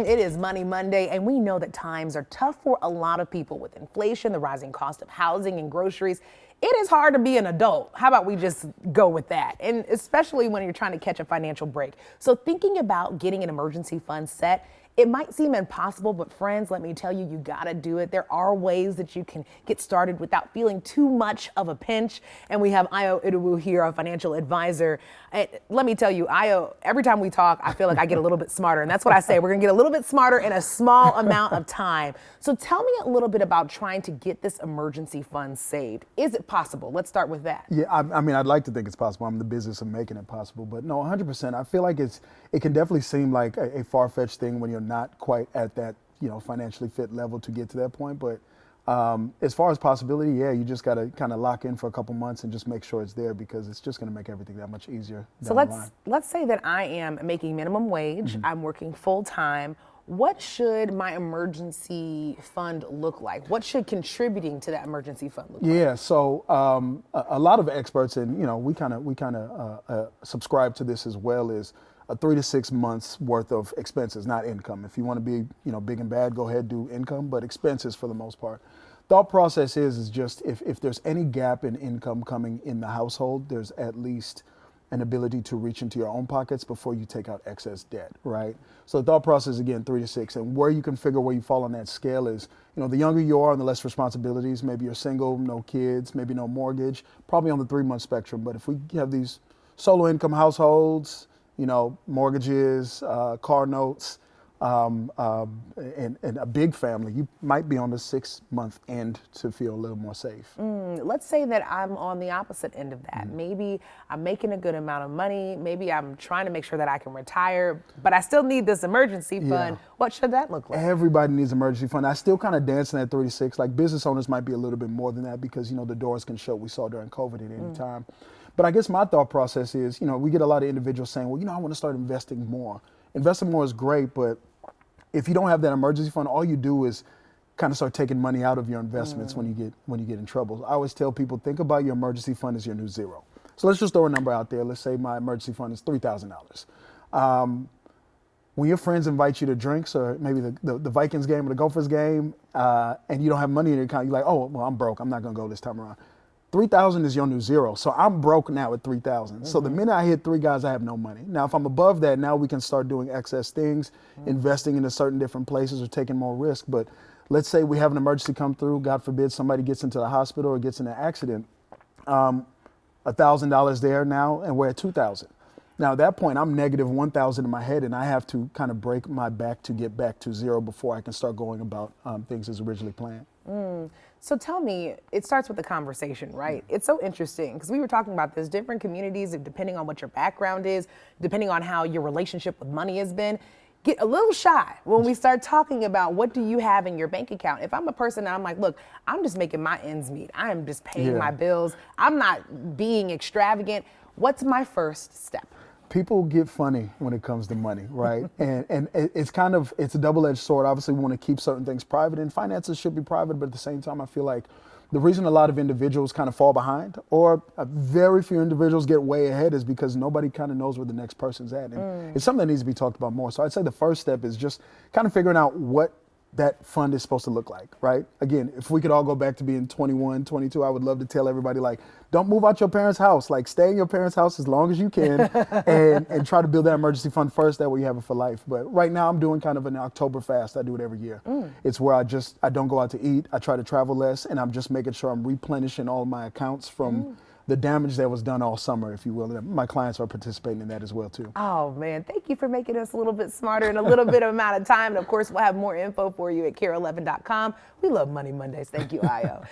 It is Money Monday, and we know that times are tough for a lot of people with inflation, the rising cost of housing and groceries. It is hard to be an adult. How about we just go with that? And especially when you're trying to catch a financial break. So thinking about getting an emergency fund set, it might seem impossible, but friends, let me tell you, you gotta do it. There are ways that you can get started without feeling too much of a pinch. And we have Ayo Idowu here, our financial advisor. And let me tell you, Ayo, every time we talk, I feel like I get a little bit smarter. And that's what I say. We're gonna get a little bit smarter in a small amount of time. So tell me a little bit about trying to get this emergency fund saved. Is it possible? Let's start with that. Yeah, I mean, I'd like to think it's possible. I'm in the business of making it possible, but no, 100%. I feel like it can definitely seem like a far-fetched thing when you're not quite at that, financially fit level to get to that point. But as far as possibility, yeah, you just got to kind of lock in for a couple months and just make sure it's there, because it's just going to make everything that much easier. So let's say that I am making minimum wage. I'm working full time. What should my emergency fund look like? What should contributing to that emergency fund look like? Yeah, so a lot of experts, and we kind of subscribe to this as well, is a 3 to 6 months worth of expenses, not income. If you want to be big and bad, go ahead, do income, but expenses for the most part. Thought process is just if there's any gap in income coming in the household, there's at least an ability to reach into your own pockets before you take out excess debt, right? So the thought process, again, 3 to 6, and where you can figure where you fall on that scale is, the younger you are and the less responsibilities. Maybe you're single, no kids, maybe no mortgage, probably on the 3-month spectrum. But if we have these solo income households, mortgages, car notes, and a big family, you might be on the 6-month end to feel a little more safe. Let's say that I'm on the opposite end of that. Maybe I'm making a good amount of money. Maybe I'm trying to make sure that I can retire, but I still need this emergency fund. What should that look like? Everybody needs emergency fund. I still kind of dance in that 3 to 6. Like, business owners might be a little bit more than that because, the doors can shut. We saw during COVID at any time. But I guess my thought process is, we get a lot of individuals saying, well, I want to start investing more. Investing more is great, but if you don't have that emergency fund, all you do is kind of start taking money out of your investments when you get in trouble. I always tell people, think about your emergency fund as your new zero. So let's just throw a number out there. Let's say my emergency fund is $3,000. When your friends invite you to drinks, or maybe the Vikings game or the Gophers game, and you don't have money in your account, you're like, oh, well, I'm broke. I'm not going to go this time around. 3,000 is your new zero. So I'm broke now at 3,000. So the minute I hit 3 guys, I have no money. Now, if I'm above that, now we can start doing excess things, investing into certain different places or taking more risk. But let's say we have an emergency come through. God forbid somebody gets into the hospital or gets in an accident. $1,000 there now, and we're at 2,000. Now, at that point, I'm negative 1,000 in my head, and I have to kind of break my back to get back to zero before I can start going about things as originally planned. So tell me, it starts with the conversation, right? It's so interesting because we were talking about this, different communities, depending on what your background is, depending on how your relationship with money has been, get a little shy when we start talking about what do you have in your bank account. If I'm a person and I'm like, look, I'm just making my ends meet. I am just paying my bills. I'm not being extravagant. What's my first step? People get funny when it comes to money, right? and it's a double-edged sword. Obviously, we want to keep certain things private, and finances should be private, but at the same time, I feel like the reason a lot of individuals kind of fall behind, or very few individuals get way ahead, is because nobody kind of knows where the next person's at. And it's something that needs to be talked about more. So I'd say the first step is just kind of figuring out what that fund is supposed to look like, right? Again, if we could all go back to being 21, 22, I would love to tell everybody, like, don't move out your parents' house. Like, stay in your parents' house as long as you can and try to build that emergency fund first. That way you have it for life. But right now I'm doing kind of an October fast. I do it every year. It's where I don't go out to eat. I try to travel less, and I'm just making sure I'm replenishing all my accounts from the damage that was done all summer, if you will. And my clients are participating in that as well, too. Oh, man. Thank you for making us a little bit smarter in a little bit of amount of time. And, of course, we'll have more info for you at KARE11.com. We love Money Mondays. Thank you, Ayo.